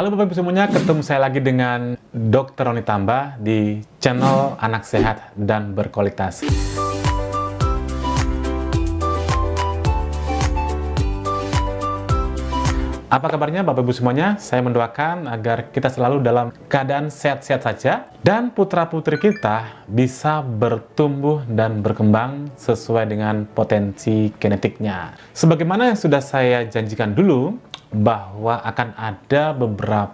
Halo Bapak Ibu semuanya, ketemu saya lagi dengan Dr. Roni Tamba di channel Anak Sehat dan Berkualitas. Apa kabarnya Bapak Ibu semuanya? Saya mendoakan agar kita selalu dalam keadaan sehat-sehat saja dan putra-putri kita bisa bertumbuh dan berkembang sesuai dengan potensi genetiknya. Sebagaimana yang sudah saya janjikan dulu, bahwa akan ada beberapa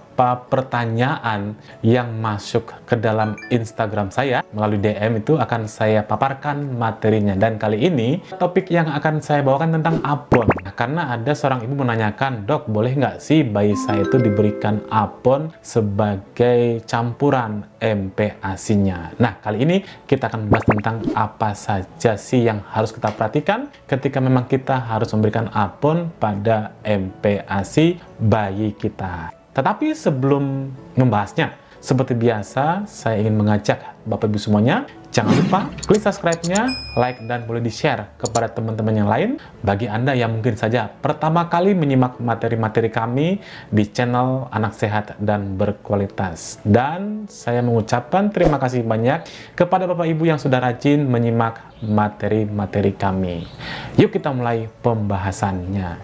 pertanyaan yang masuk ke dalam Instagram saya melalui DM, itu akan saya paparkan materinya. Dan kali ini topik yang akan saya bawakan tentang abon. Karena ada seorang ibu menanyakan, "Dok, boleh nggak sih bayi saya itu diberikan abon sebagai campuran MPASI-nya?" Nah, kali ini kita akan bahas tentang apa saja sih yang harus kita perhatikan ketika memang kita harus memberikan abon pada MPASI bayi kita. Tetapi sebelum membahasnya, seperti biasa, saya ingin mengajak Bapak Ibu semuanya, jangan lupa klik subscribe-nya, like, dan boleh di-share kepada teman-teman yang lain. Bagi Anda yang mungkin saja pertama kali menyimak materi-materi kami di channel Anak Sehat dan Berkualitas. Dan saya mengucapkan terima kasih banyak kepada Bapak Ibu yang sudah rajin menyimak materi-materi kami. Yuk kita mulai pembahasannya.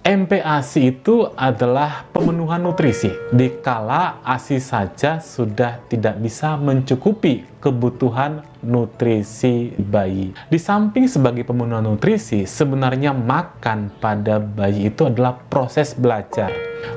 MPASI itu adalah pemenuhan nutrisi dikala ASI saja sudah tidak bisa mencukupi kebutuhan nutrisi bayi. Di samping sebagai pemenuhan nutrisi, sebenarnya makan pada bayi itu adalah proses belajar.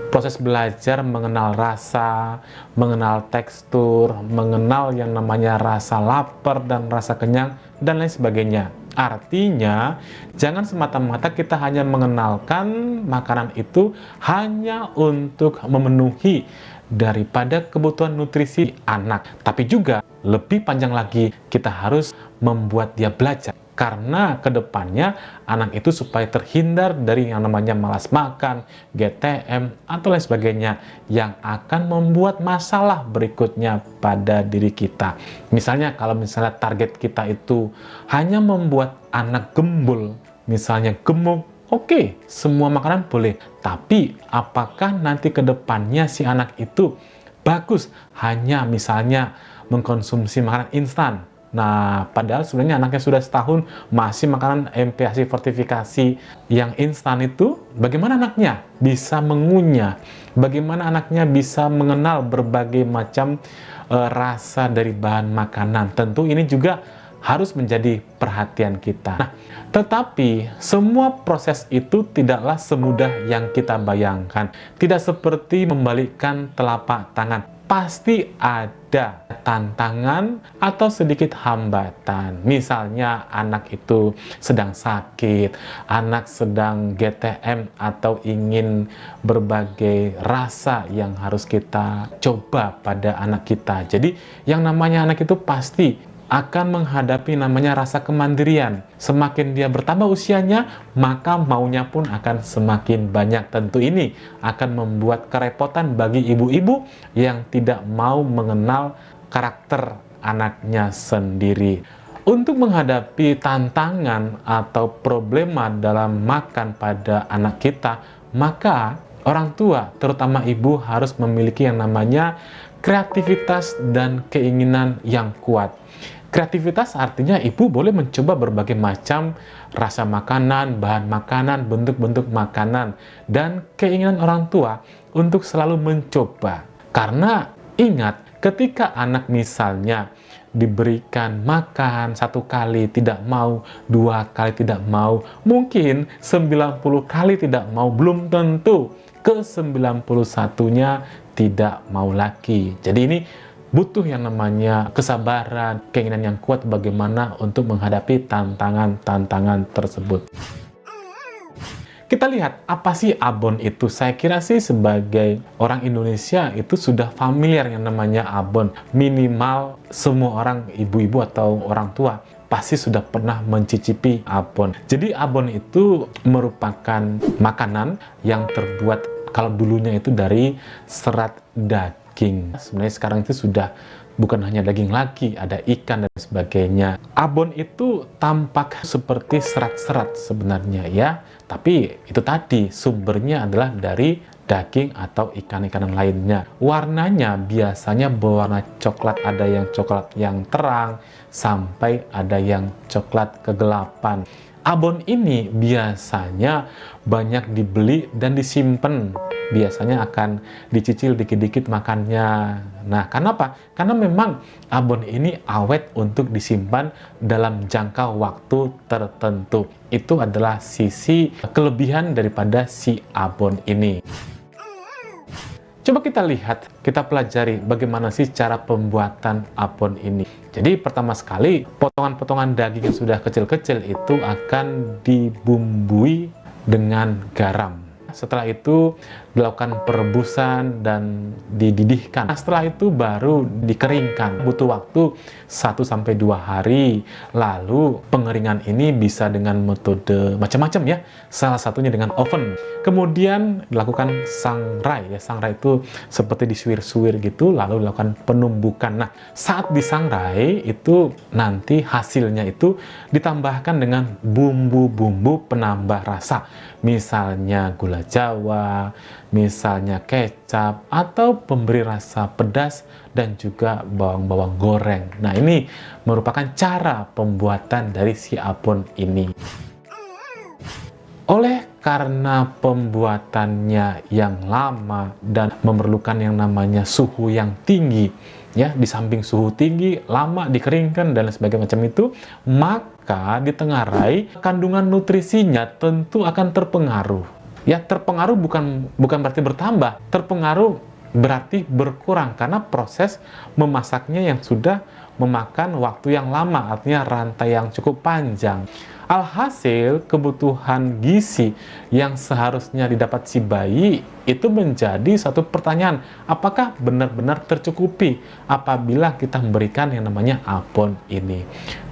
Proses belajar mengenal rasa, mengenal tekstur, mengenal yang namanya rasa lapar dan rasa kenyang, dan lain sebagainya. Artinya, jangan semata-mata kita hanya mengenalkan makanan itu hanya untuk memenuhi daripada kebutuhan nutrisi anak. Tapi juga lebih panjang lagi, kita harus membuat dia belajar. Karena kedepannya anak itu supaya terhindar dari yang namanya malas makan, GTM, atau lain sebagainya yang akan membuat masalah berikutnya pada diri kita. Misalnya kalau misalnya target kita itu hanya membuat anak gembul, misalnya gemuk, oke, semua makanan boleh. Tapi apakah nanti kedepannya si anak itu bagus hanya misalnya mengkonsumsi makanan instan? Nah, padahal sebenarnya anaknya sudah setahun masih makanan MPASI fortifikasi yang instan itu, bagaimana anaknya bisa mengunyah? Bagaimana anaknya bisa mengenal berbagai macam rasa dari bahan makanan? Tentu ini juga harus menjadi perhatian kita. Nah, tetapi semua proses itu tidaklah semudah yang kita bayangkan. Tidak seperti membalikkan telapak tangan. Pasti ada tantangan atau sedikit hambatan. Misalnya anak itu sedang sakit, anak sedang GTM, atau ingin berbagai rasa yang harus kita coba pada anak kita. Jadi yang namanya anak itu pasti akan menghadapi namanya rasa kemandirian. Semakin dia bertambah usianya, maka maunya pun akan semakin banyak. Tentu ini akan membuat kerepotan bagi ibu-ibu yang tidak mau mengenal karakter anaknya sendiri. Untuk menghadapi tantangan atau problema dalam makan pada anak kita, maka orang tua, terutama ibu, harus memiliki yang namanya kreativitas dan keinginan yang kuat. Kreativitas artinya ibu boleh mencoba berbagai macam rasa makanan, bahan makanan, bentuk-bentuk makanan, dan keinginan orang tua untuk selalu mencoba. Karena ingat, ketika anak misalnya diberikan makan 1 kali tidak mau, 2 kali tidak mau, mungkin 90 kali tidak mau, belum tentu ke 91-nya tidak mau lagi. Jadi ini butuh yang namanya kesabaran, keinginan yang kuat bagaimana untuk menghadapi tantangan-tantangan tersebut. Kita lihat apa sih abon itu. Saya kira sih sebagai orang Indonesia itu sudah familiar yang namanya abon. Minimal semua orang, ibu-ibu atau orang tua, pasti sudah pernah mencicipi abon. Jadi abon itu merupakan makanan yang terbuat, kalau dulunya itu dari serat daging. Sebenarnya sekarang itu sudah bukan hanya daging lagi, ada ikan dan sebagainya. Abon itu tampak seperti serat-serat sebenarnya ya, tapi itu tadi sumbernya adalah dari daging atau ikan-ikanan lainnya. Warnanya biasanya berwarna coklat, ada yang coklat yang terang sampai ada yang coklat kegelapan. Abon ini biasanya banyak dibeli dan disimpan. Biasanya akan dicicil dikit-dikit makannya. Nah, kenapa? Karena memang abon ini awet untuk disimpan dalam jangka waktu tertentu. Itu adalah sisi kelebihan daripada si abon ini. Coba kita lihat, kita pelajari bagaimana sih cara pembuatan abon ini. Jadi pertama sekali, potongan-potongan daging yang sudah kecil-kecil itu akan dibumbui dengan garam. Setelah itu dilakukan perebusan dan dididihkan. Nah, setelah itu baru dikeringkan. Butuh waktu 1-2 hari. Lalu pengeringan ini bisa dengan metode macam-macam ya. Salah satunya dengan oven. Kemudian dilakukan sangrai ya. Sangrai itu seperti disuir-suir gitu, lalu dilakukan penumbukan. Nah, saat disangrai itu nanti hasilnya itu ditambahkan dengan bumbu-bumbu penambah rasa. Misalnya gula Jawa, misalnya kecap, atau pemberi rasa pedas dan juga bawang-bawang goreng. Nah, ini merupakan cara pembuatan dari si abon ini. Oleh karena pembuatannya yang lama dan memerlukan yang namanya suhu yang tinggi, ya, di samping suhu tinggi, lama dikeringkan dan sebagainya macam itu, maka ditengarai kandungan nutrisinya tentu akan terpengaruh. Ya, terpengaruh bukan berarti bertambah, terpengaruh berarti berkurang karena proses memasaknya yang sudah memakan waktu yang lama, artinya rantai yang cukup panjang. Alhasil, kebutuhan gizi yang seharusnya didapat si bayi itu menjadi satu pertanyaan, apakah benar-benar tercukupi apabila kita memberikan yang namanya abon ini.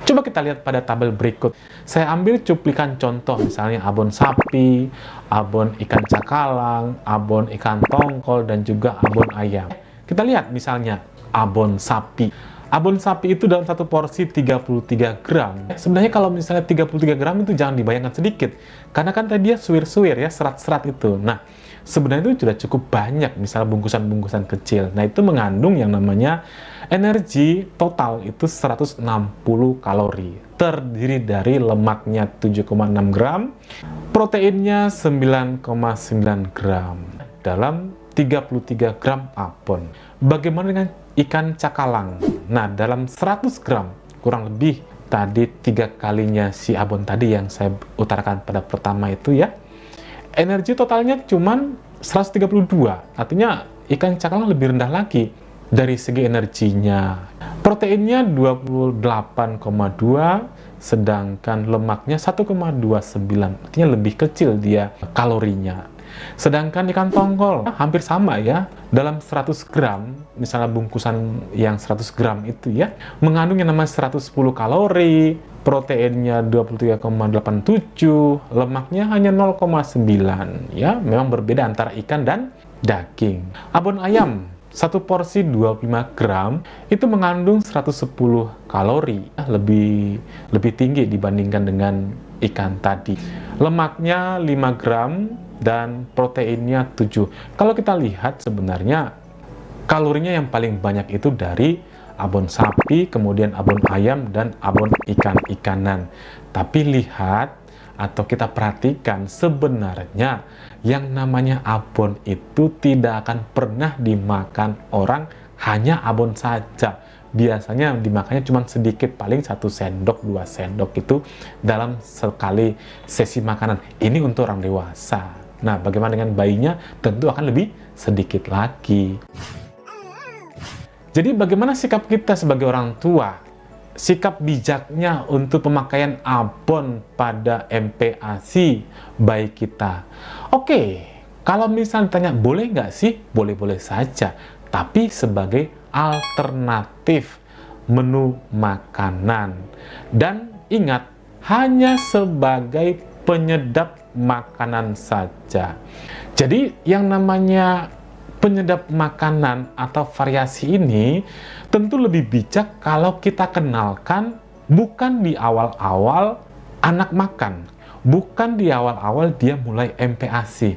Coba kita lihat pada tabel berikut. Saya ambil cuplikan contoh, misalnya abon sapi, abon ikan cakalang, abon ikan tongkol, dan juga abon ayam. Kita lihat misalnya abon sapi. Abon sapi itu dalam satu porsi 33 gram. Sebenarnya kalau misalnya 33 gram itu jangan dibayangkan sedikit. Karena kan tadi dia suwir-suwir ya, serat-serat itu. Nah, sebenarnya itu sudah cukup banyak, misalnya bungkusan-bungkusan kecil. Nah, itu mengandung yang namanya energi total itu 160 kalori. Terdiri dari lemaknya 7,6 gram, proteinnya 9,9 gram dalam 33 gram abon. Bagaimana dengan ikan cakalang? Nah, dalam 100 gram, kurang lebih tadi 3 kalinya si abon tadi yang saya utarakan pada pertama itu ya, energi totalnya cuman 132, artinya ikan cakalang lebih rendah lagi dari segi energinya. Proteinnya 28,2, sedangkan lemaknya 1,29, artinya lebih kecil dia kalorinya. Sedangkan ikan tongkol hampir sama ya, dalam 100 gram, misalnya bungkusan yang 100 gram itu ya, mengandung yang namanya 110 kalori, proteinnya 23,87, lemaknya hanya 0,9 ya, memang berbeda antara ikan dan daging. Abon ayam, satu porsi 25 gram, itu mengandung 110 kalori, lebih tinggi dibandingkan dengan ikan tadi. Lemaknya 5 gram, dan proteinnya 7. Kalau kita lihat sebenarnya kalorinya yang paling banyak itu dari abon sapi, kemudian abon ayam, dan abon ikan-ikanan. Tapi lihat atau kita perhatikan sebenarnya yang namanya abon itu tidak akan pernah dimakan orang hanya abon saja. Biasanya dimakannya cuma sedikit, paling 1 sendok, 2 sendok itu dalam sekali sesi makanan. Ini untuk orang dewasa. Nah, bagaimana dengan bayinya? Tentu akan lebih sedikit lagi. Jadi, bagaimana sikap kita sebagai orang tua? Sikap bijaknya untuk pemakaian abon pada MPASI bayi kita. Oke, kalau misalnya ditanya, boleh nggak sih? Boleh-boleh saja. Tapi sebagai alternatif menu makanan. Dan ingat, hanya sebagai penyedap makanan saja. Jadi yang namanya penyedap makanan atau variasi ini tentu lebih bijak kalau kita kenalkan bukan di awal-awal anak makan, bukan di awal-awal dia mulai MPASI.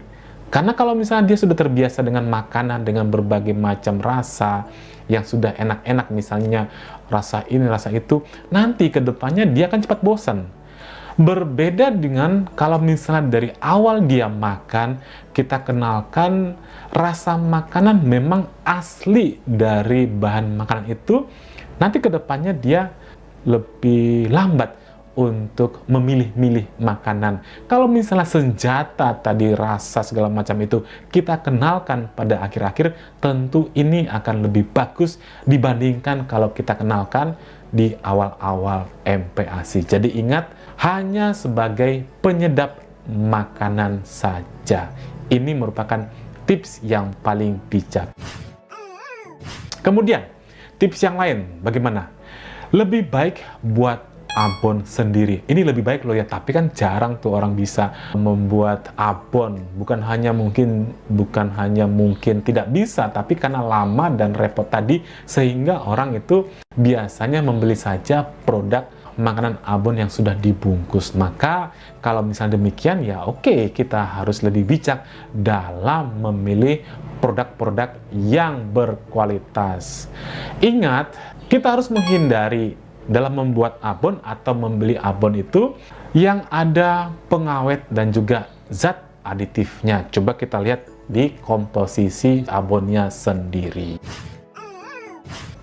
Karena kalau misalnya dia sudah terbiasa dengan makanan dengan berbagai macam rasa yang sudah enak-enak, misalnya rasa ini, rasa itu, nanti ke depannya dia akan cepat bosan. Berbeda dengan kalau misalnya dari awal dia makan, kita kenalkan rasa makanan memang asli dari bahan makanan itu, nanti ke depannya dia lebih lambat untuk memilih-milih makanan. Kalau misalnya senjata tadi, rasa segala macam itu kita kenalkan pada akhir-akhir, tentu ini akan lebih bagus dibandingkan kalau kita kenalkan di awal-awal MPASI. Jadi ingat, hanya sebagai penyedap makanan saja. Ini merupakan tips yang paling bijak. Kemudian, tips yang lain bagaimana? Lebih baik buat abon sendiri. Ini lebih baik loh ya, tapi kan jarang tuh orang bisa membuat abon. Bukan hanya mungkin tidak bisa, tapi karena lama dan repot tadi, sehingga orang itu biasanya membeli saja produk makanan abon yang sudah dibungkus. Maka kalau misalnya demikian, ya oke, kita harus lebih bijak dalam memilih produk-produk yang berkualitas. Ingat, kita harus menghindari dalam membuat abon atau membeli abon itu yang ada pengawet dan juga zat aditifnya. Coba kita lihat di komposisi abonnya sendiri.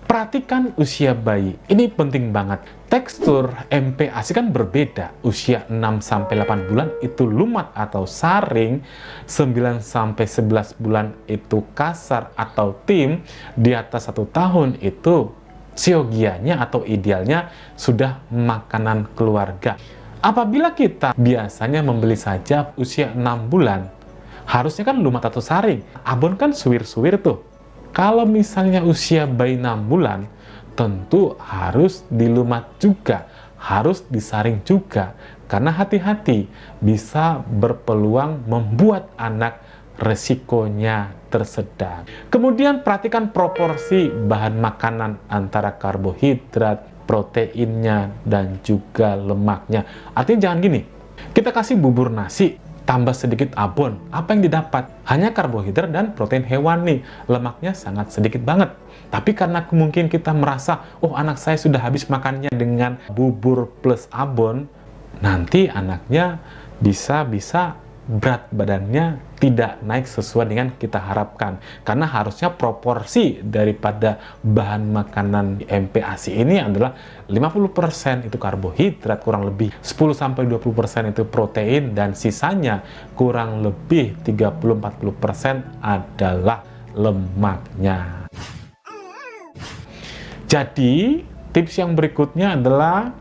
Perhatikan usia bayi. Ini penting banget. Tekstur MPASI kan berbeda. Usia 6-8 bulan itu lumat atau saring, 9-11 bulan itu kasar atau tim, di atas 1 tahun itu siogianya atau idealnya sudah makanan keluarga. Apabila kita biasanya membeli saja usia 6 bulan, harusnya kan lumat atau saring. Abon kan suwir-suwir tuh. Kalau misalnya usia bayi 6 bulan, tentu harus dilumat juga, harus disaring juga. Karena hati-hati, bisa berpeluang membuat anak resikonya tersedang. Kemudian perhatikan proporsi bahan makanan antara karbohidrat, proteinnya, dan juga lemaknya. Artinya jangan gini, kita kasih bubur nasi, tambah sedikit abon, apa yang didapat? Hanya karbohidrat dan protein hewani, lemaknya sangat sedikit banget. Tapi karena mungkin kita merasa, oh anak saya sudah habis makannya dengan bubur plus abon, nanti anaknya bisa berat badannya tidak naik sesuai dengan kita harapkan. Karena harusnya proporsi daripada bahan makanan MPASI ini adalah 50% itu karbohidrat, kurang lebih 10-20% itu protein, dan sisanya kurang lebih 30-40% adalah lemaknya. Jadi, tips yang berikutnya adalah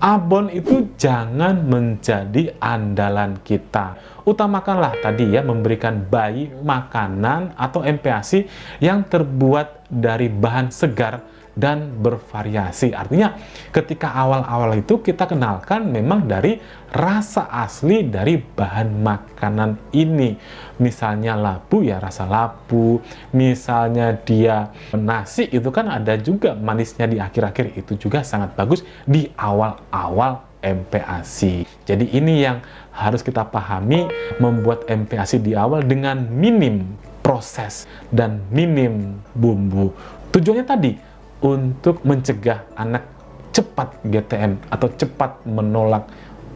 abon itu jangan menjadi andalan kita. Utamakanlah tadi ya, memberikan bayi makanan atau MPASI yang terbuat dari bahan segar dan bervariasi. Artinya ketika awal-awal itu kita kenalkan memang dari rasa asli dari bahan makanan ini. Misalnya labu ya rasa labu, misalnya dia nasi itu kan ada juga manisnya di akhir-akhir, itu juga sangat bagus di awal-awal MPASI. Jadi ini yang harus kita pahami, membuat MPASI di awal dengan minim proses dan minim bumbu. Tujuannya tadi untuk mencegah anak cepat GTM atau cepat menolak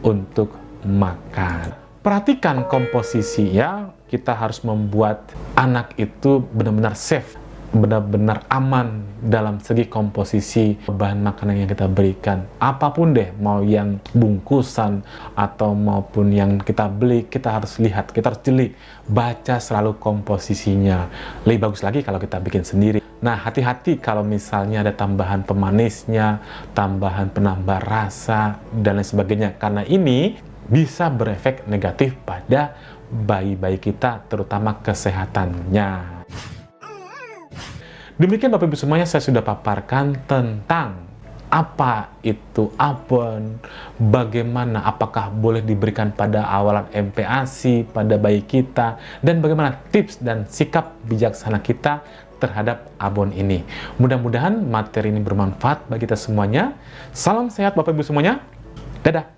untuk makan. Perhatikan komposisi ya, kita harus membuat anak itu benar-benar safe, benar-benar aman dalam segi komposisi bahan makanan yang kita berikan. Apapun deh, mau yang bungkusan atau maupun yang kita beli, kita harus lihat, kita harus jeli, baca selalu komposisinya. Lebih bagus lagi kalau kita bikin sendiri. Nah, hati-hati kalau misalnya ada tambahan pemanisnya, tambahan penambah rasa, dan lain sebagainya. Karena ini bisa berefek negatif pada bayi-bayi kita, terutama kesehatannya. Demikian Bapak Ibu semuanya, saya sudah paparkan tentang apa itu abon, bagaimana, apakah boleh diberikan pada awalan MPASI pada bayi kita, dan bagaimana tips dan sikap bijaksana kita terhadap abon ini. Mudah-mudahan materi ini bermanfaat bagi kita semuanya. Salam sehat Bapak Ibu semuanya. Dadah.